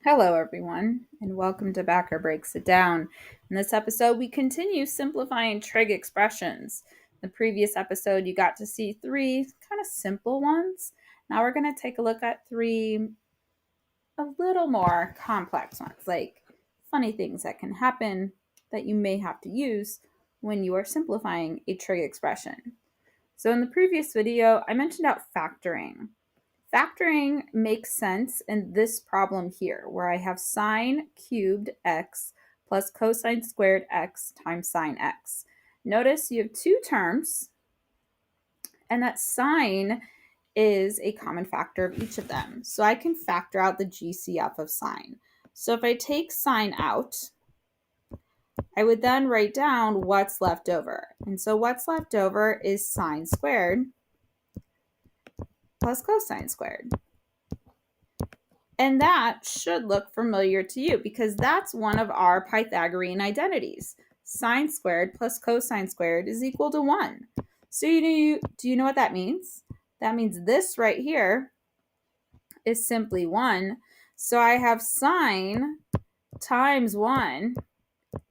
Hello, everyone, and welcome to Backer Breaks It Down. In this episode, we continue simplifying trig expressions. In the previous episode, you got to see three kind of simple ones. Now we're going to take a look at three a little more complex ones, like funny things that can happen that you may have to use when you are simplifying a trig expression. So in the previous video, I mentioned out factoring. Factoring makes sense in this problem here, where I have sine cubed x plus cosine squared x times sine x. Notice you have two terms, and that sine is a common factor of each of them. So I can factor out the GCF of sine. So if I take sine out, I would then write down what's left over. And so what's left over is sine squared plus cosine squared. And that should look familiar to you because that's one of our Pythagorean identities. Sine squared plus cosine squared is equal to 1. So do you know what that means? That means this right here is simply 1. So I have sine times 1,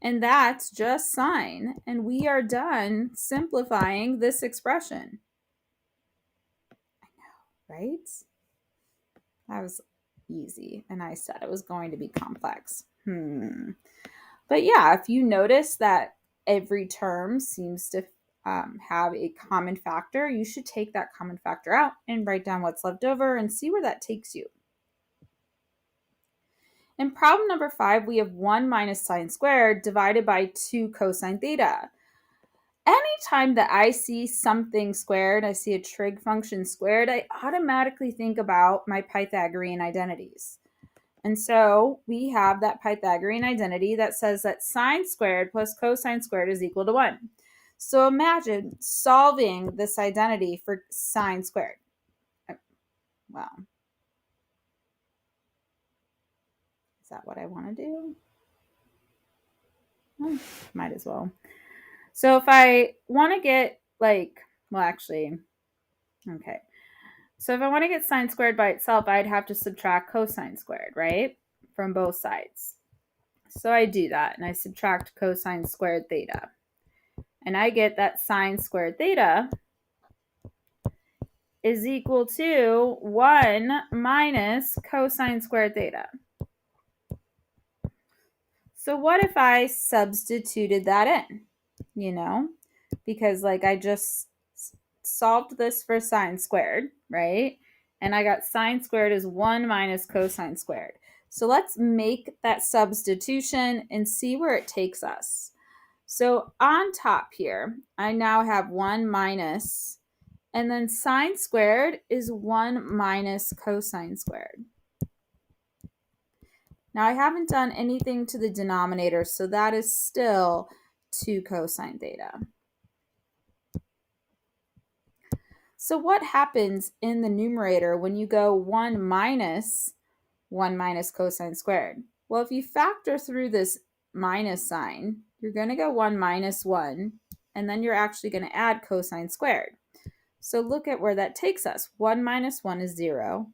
and that's just sine. And we are done simplifying this expression. I know, right? That was easy, and I said it was going to be complex. But yeah, if you notice that every term seems to have a common factor, you should take that common factor out and write down what's left over and see where that takes you. In problem number 5, we have 1 minus sine squared divided by 2 cosine theta. Anytime that I see something squared, I see a trig function squared, I automatically think about my Pythagorean identities. And so we have that Pythagorean identity that says that sine squared plus cosine squared is equal to 1. So imagine solving this identity for sine squared. Well, is that what I want to do? Might as well. So if I want to get okay. So if I want to get sine squared by itself, I'd have to subtract cosine squared, right? From both sides. So I do that, and I subtract cosine squared theta. And I get that sine squared theta is equal to 1 minus cosine squared theta. So what if I substituted that in, because I just solved this for sine squared, right? And I got sine squared is 1 minus cosine squared. So let's make that substitution and see where it takes us. So on top here, I now have 1 minus, and then sine squared is 1 minus cosine squared. Now I haven't done anything to the denominator, so that is still 2 cosine theta. So what happens in the numerator when you go 1 minus cosine squared? Well, if you factor through this minus sign, you're going to go 1 minus 1, and then you're actually going to add cosine squared. So look at where that takes us. 1 minus 1 is 0,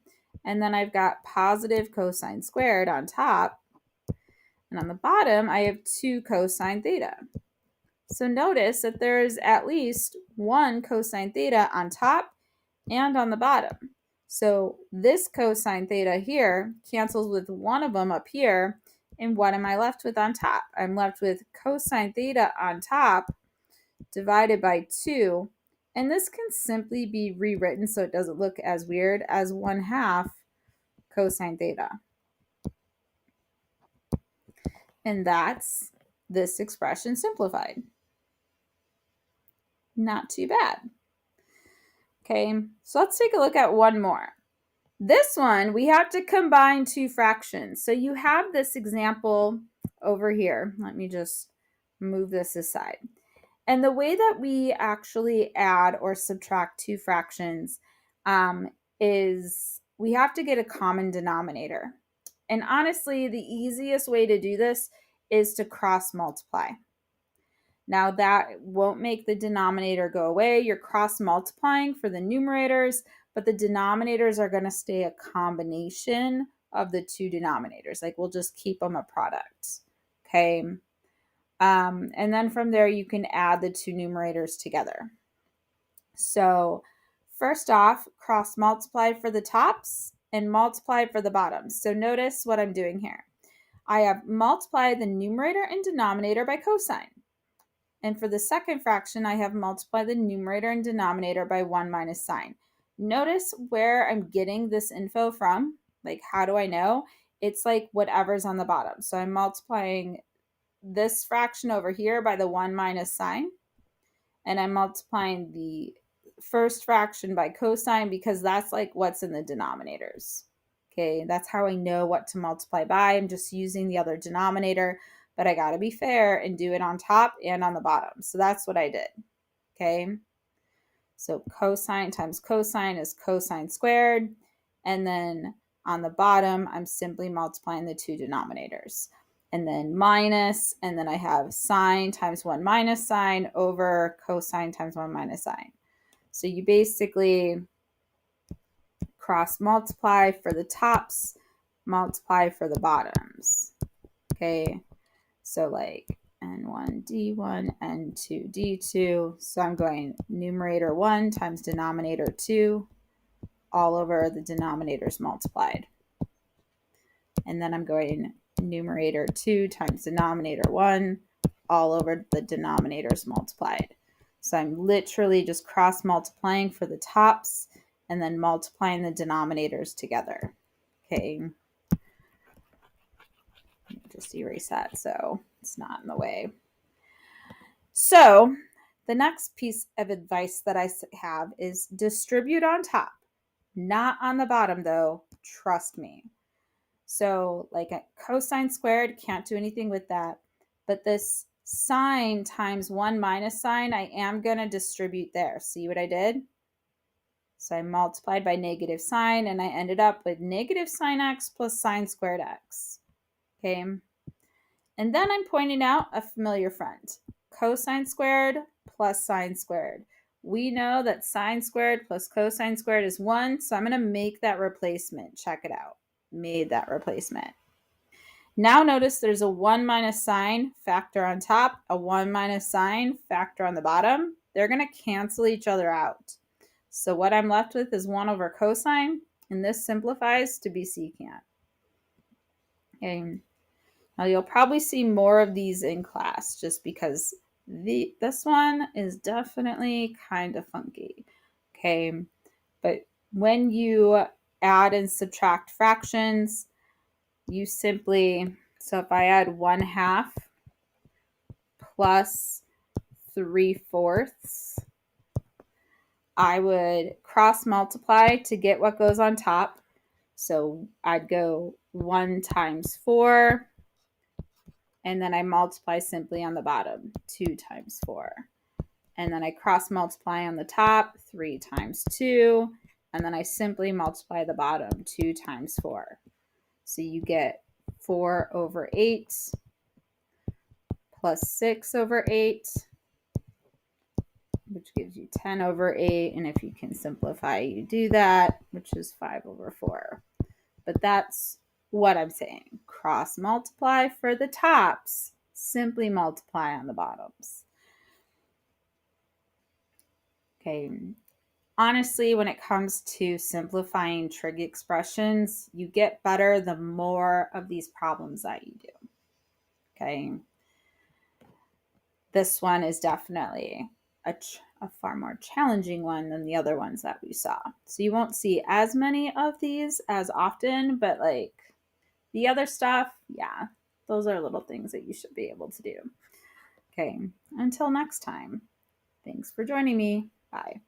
and then I've got positive cosine squared on top, and on the bottom I have 2 cosine theta. So notice that there's at least 1 cosine theta on top and on the bottom. So this cosine theta here cancels with one of them up here, and what am I left with on top? I'm left with cosine theta on top divided by 2, and this can simply be rewritten so it doesn't look as weird as 1/2 cosine theta. And that's this expression simplified. Not too bad. Okay, so let's take a look at one more. This one, we have to combine 2 fractions. So you have this example over here. Let me just move this aside. And the way that we actually add or subtract 2 fractions is we have to get a common denominator. And honestly, the easiest way to do this is to cross multiply. Now that won't make the denominator go away. You're cross multiplying for the numerators, but the denominators are going to stay a combination of the two denominators. Like we'll just keep them a product. Okay. And then from there, you can add the two numerators together. So first off, cross multiply for the tops and multiply for the bottoms. So notice what I'm doing here. I have multiplied the numerator and denominator by cosine. And for the second fraction, I have multiplied the numerator and denominator by 1 minus sine. Notice where I'm getting this info from. Like, how do I know? It's like whatever's on the bottom. So I'm multiplying this fraction over here by the 1 minus sine. And I'm multiplying the first fraction by cosine because that's like what's in the denominators. Okay, that's how I know what to multiply by. I'm just using the other denominator, but I got to be fair and do it on top and on the bottom. So that's what I did. Okay, so cosine times cosine is cosine squared. And then on the bottom, I'm simply multiplying the two denominators. And then minus, and then I have sine times 1 minus sine over cosine times 1 minus sine. So you basically cross multiply for the tops, multiply for the bottoms. Okay, so like n1 d1, n2 d2. So I'm going numerator 1 times denominator 2 all over the denominators multiplied. And then I'm going numerator 2 times denominator 1 all over the denominators multiplied. So I'm literally just cross multiplying for the tops and then multiplying the denominators together. Okay. Just erase that so it's not in the way. So the next piece of advice that I have is distribute on top, not on the bottom though, trust me. So like a cosine squared, can't do anything with that. But this sine times 1 minus sine, I am going to distribute there. See what I did? So I multiplied by negative sine, and I ended up with negative sine x plus sine squared x. Okay. And then I'm pointing out a familiar friend. Cosine squared plus sine squared. We know that sine squared plus cosine squared is 1, so I'm going to make that replacement. Check it out. Made that replacement. Now notice there's a 1 minus sine factor on top, a 1 minus sine factor on the bottom. They're going to cancel each other out. So what I'm left with is 1 over cosine, and this simplifies to be secant. Okay. Now you'll probably see more of these in class just because this one is definitely kind of funky. Okay. But when you add and subtract fractions, you simply, so if I add 1/2 plus 3/4, I would cross multiply to get what goes on top. So I'd go 1 times 4, and then I multiply simply on the bottom, 2 times 4. And then I cross multiply on the top, 3 times 2, and then I simply multiply the bottom, 2 times 4. So you get 4 over 8 plus 6 over 8, which gives you 10 over 8. And if you can simplify, you do that, which is 5 over 4. But that's what I'm saying. Cross multiply for the tops, simply multiply on the bottoms. Okay. Honestly, when it comes to simplifying trig expressions, you get better the more of these problems that you do. Okay. This one is definitely a far more challenging one than the other ones that we saw. So you won't see as many of these as often, but like the other stuff, yeah, those are little things that you should be able to do. Okay, until next time, thanks for joining me. Bye.